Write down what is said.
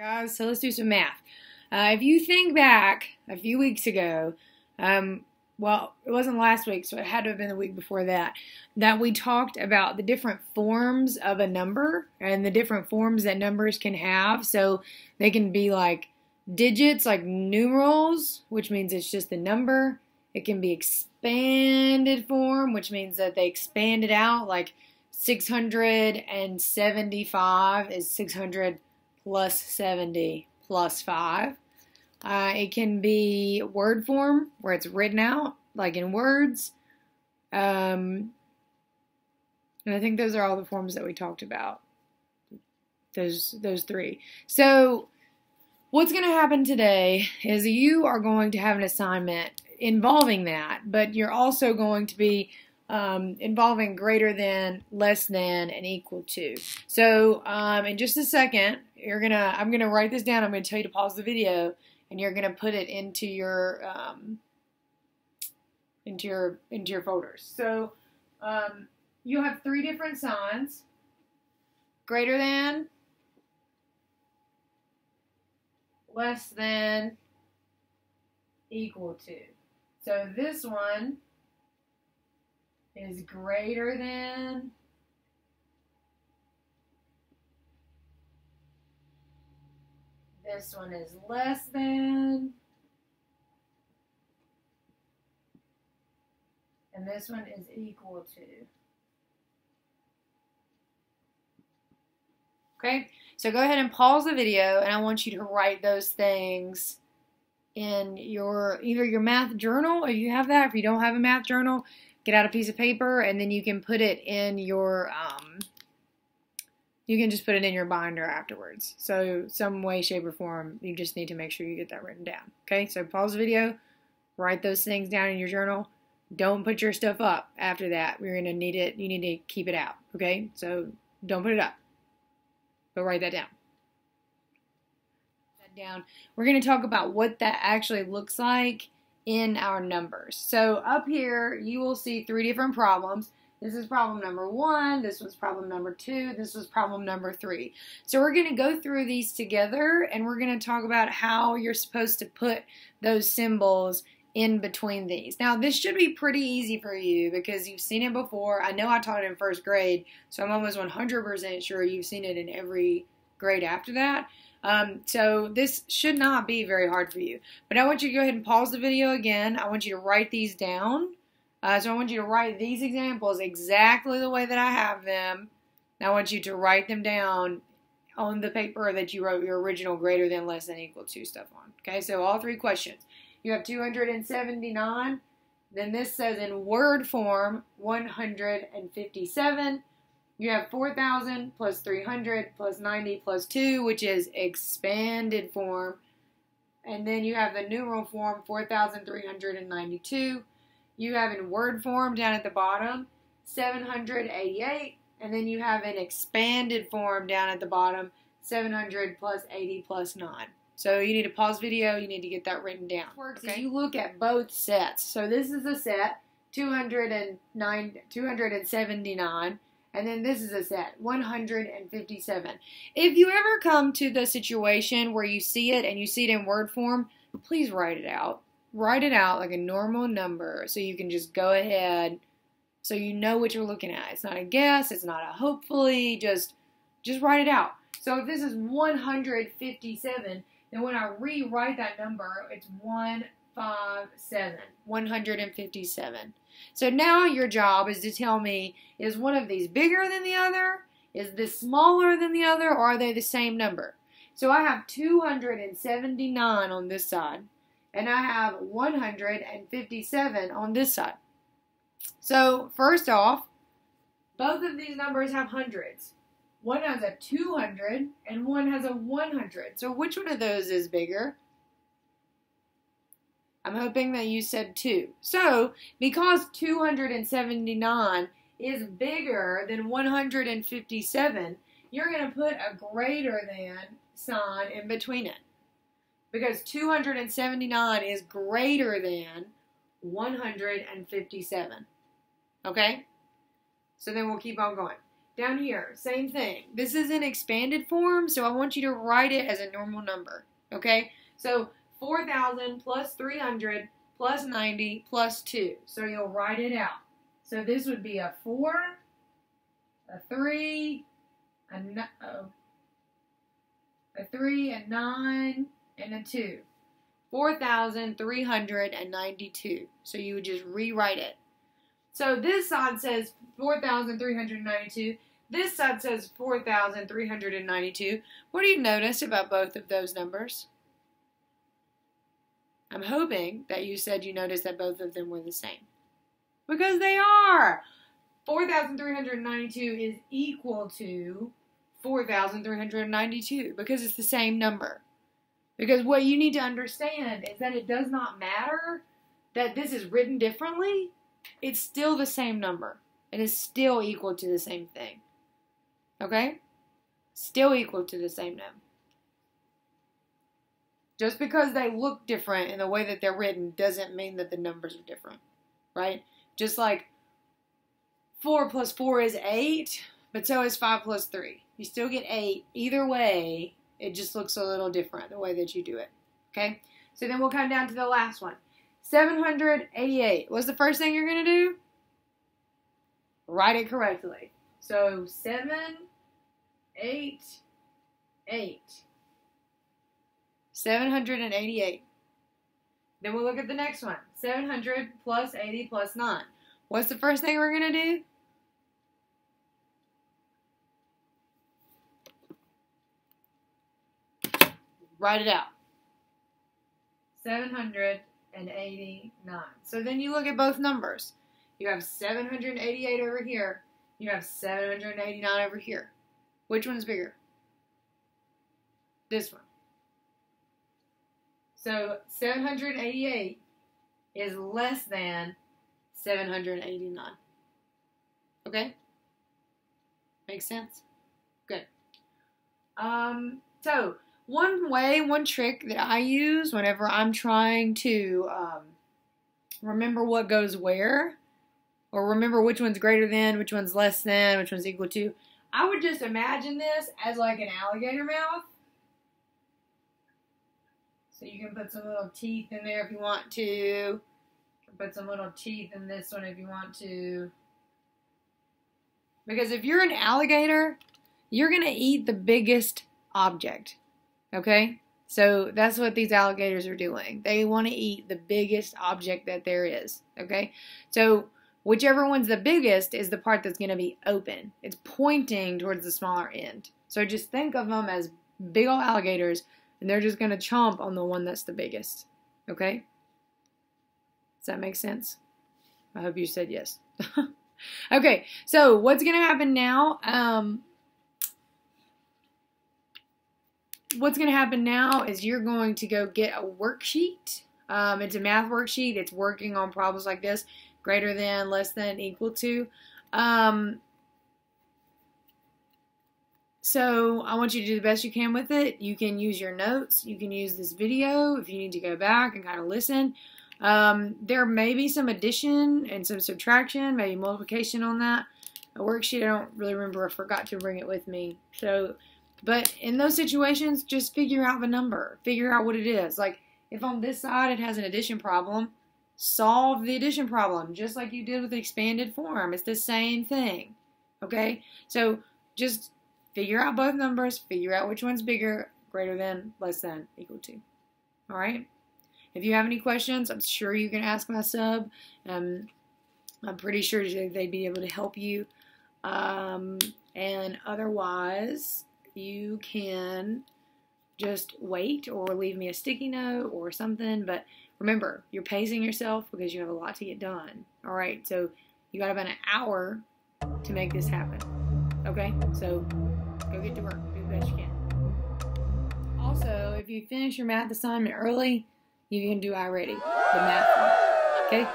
Guys, so let's do some math. If you think back a few weeks ago, well, it wasn't last week, so it had to have been the week before that, that we talked about the different forms of a number and the different forms that numbers can have. So they can be like digits, like numerals, which means it's just a number. It can be expanded form, which means that they expand it out, like 675 is 600 plus 70 plus 5. It can be word form, where it's written out, like in words. And I think those are all the forms that we talked about. Those three. So what's going to happen today is you are going to have an assignment involving that, but you're also going to be involving greater than, less than, and equal to. So in just a second, I'm gonna write this down. I'm gonna tell you to pause the video, and you're gonna put it into your folders. So you have three different signs: greater than, less than, equal to. So this one is greater than, this one is less than, and this one is equal to. Okay, so go ahead and pause the video, and I want you to write those things in either your math journal, if you have that. If you don't have a math journal, get out a piece of paper, and then you can put it in your, you can just put it in your binder afterwards. So some way, shape, or form, you just need to make sure you get that written down. Okay, so pause the video, write those things down in your journal. Don't put your stuff up after that. We're going to need it. You need to keep it out. Okay, so don't put it up, but write that down. We're going to talk about what that actually looks like in our numbers. So up here, you will see three different problems. This is problem number 1, this was problem number 2, this was problem number 3. So we're going to go through these together, and we're going to talk about how you're supposed to put those symbols in between these. Now, this should be pretty easy for you because you've seen it before. I know I taught it in first grade, so I'm almost 100% sure you've seen it in every grade after that. So this should not be very hard for you. But I want you to go ahead and pause the video again. I want you to write these down. So I want you to write these examples exactly the way that I have them. And I want you to write them down on the paper that you wrote your original greater than, less than, equal to stuff on. Okay, so all three questions. You have 279. Then this says in word form 157. You have 4,000 plus 300 plus 90 plus 2, which is expanded form. And then you have the numeral form, 4,392. You have in word form down at the bottom, 788. And then you have in expanded form down at the bottom, 700 plus 80 plus 9. So you need to pause video. You need to get that written down. Works okay. Is you look at both sets. So this is a set, 279. And then this is a set, 157. If you ever come to the situation where you see it and you see it in word form, please write it out. Write it out like a normal number so you can just go ahead so you know what you're looking at. It's not a guess. It's not a hopefully. Just write it out. So if this is 157, then when I rewrite that number, it's 157. So now your job is to tell me, is one of these bigger than the other? Is this smaller than the other? Or are they the same number? So I have 279 on this side, and I have 157 on this side. So first off, both of these numbers have hundreds. One has a 200 and one has a 100. So which one of those is bigger? I'm hoping that you said 2. So, because 279 is bigger than 157, you're going to put a greater than sign in between it. Because 279 is greater than 157. Okay? So then we'll keep on going. down here, same thing. This is in expanded form, so I want you to write it as a normal number, okay? So 4,000 plus 300 plus 90 plus 2. So you'll write it out. So this would be a 4, a 3, a 9, and a 2. 4,392. So you would just rewrite it. So this side says 4,392. This side says 4,392. What do you notice about both of those numbers? I'm hoping that you said you noticed that both of them were the same. Because they are! 4,392 is equal to 4,392 because it's the same number. Because what you need to understand is that it does not matter that this is written differently. It's still the same number. It is still equal to the same thing. Okay? Still equal to the same number. Just because they look different in the way that they're written doesn't mean that the numbers are different. Right? Just like 4 plus 4 is 8, but so is 5 plus 3. You still get 8. Either way, it just looks a little different the way that you do it. Okay? So then we'll come down to the last one. 788. What's the first thing you're going to do? Write it correctly. So 788. 788. Then we'll look at the next one. 700 plus 80 plus 9. What's the first thing we're going to do? Write it out. 789. So then you look at both numbers. You have 788 over here. You have 789 over here. Which one's bigger? This one. So 788 is less than 789. Okay? Makes sense? Good. So one trick that I use whenever I'm trying to remember what goes where, or remember which one's greater than, which one's less than, which one's equal to, I would just imagine this as like an alligator mouth. So you can put some little teeth in there if you want to. You can put some little teeth in this one if you want to. Because if you're an alligator, you're going to eat the biggest object. Okay? So that's what these alligators are doing. They want to eat the biggest object that there is. Okay? So whichever one's the biggest is the part that's going to be open. It's pointing towards the smaller end. So just think of them as big old alligators, and they're just going to chomp on the one that's the biggest. Okay? Does that make sense? I hope you said yes. Okay, so what's going to happen now? What's going to happen now is you're going to go get a worksheet. It's a math worksheet. It's working on problems like this. Greater than, less than, equal to. So I want you to do the best you can with it. You can use your notes. You can use this video if you need to go back and kind of listen. There may be some addition and some subtraction, maybe multiplication on that. A worksheet, I don't really remember. I forgot to bring it with me. So, but in those situations, just figure out the number. Figure out what it is. Like, if on this side it has an addition problem, solve the addition problem, just like you did with the expanded form. It's the same thing. Okay? So, just figure out both numbers. Figure out which one's bigger, greater than, less than, equal to. Alright? If you have any questions, I'm sure you can ask my sub. I'm pretty sure they'd be able to help you. And otherwise, you can just wait or leave me a sticky note or something. But remember, you're pacing yourself because you have a lot to get done. All right, so you got about an hour to make this happen. Okay, so go get to work. Do the best you can. Also, if you finish your math assignment early, you can do iReady, the math one. Okay?